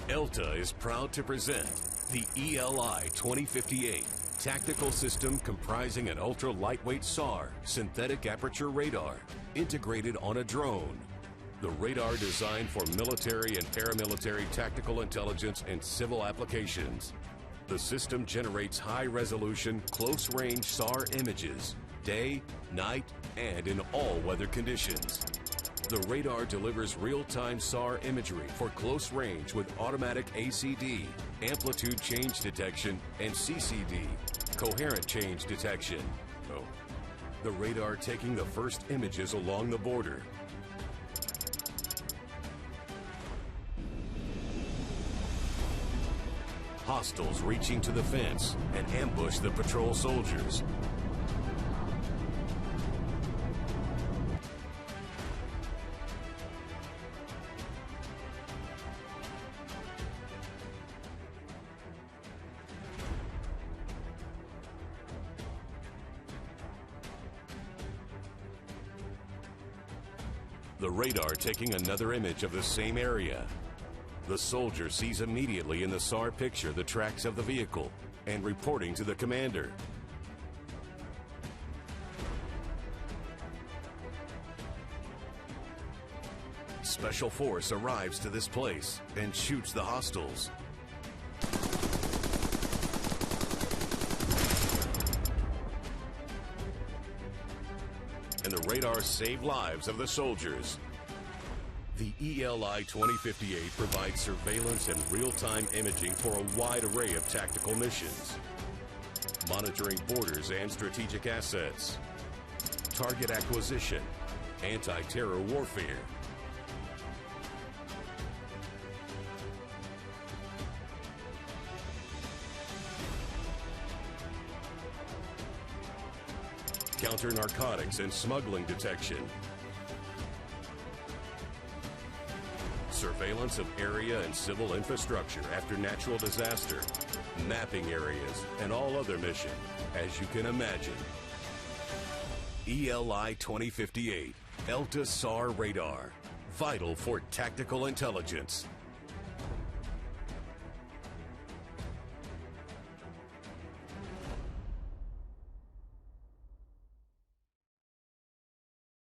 ELTA is proud to present the ELI 2058 tactical system comprising an ultra-lightweight SAR synthetic aperture radar integrated on a drone. The radar designed for military and paramilitary tactical intelligence and civil applications. The system generates high-resolution, close-range SAR images, day, night, and in all weather conditions. The radar delivers real-time SAR imagery for close range with automatic ACD, amplitude change detection, and CCD, coherent change detection. The radar taking the first images along the border. Hostiles reaching to the fence and ambush the patrol soldiers. The radar taking another image of the same area. The soldier sees immediately in the SAR picture the tracks of the vehicle and reporting to the commander. Special force arrives to this place and shoots the hostiles. And the radar saved lives of the soldiers. The ELI 2058 provides surveillance and real-time imaging for a wide array of tactical missions, monitoring borders and strategic assets, target acquisition, anti-terror warfare, counter-narcotics and smuggling detection, surveillance of area and civil infrastructure after natural disaster, mapping areas, and all other missions, as you can imagine. ELI 2058, ELTA SAR radar, vital for tactical intelligence.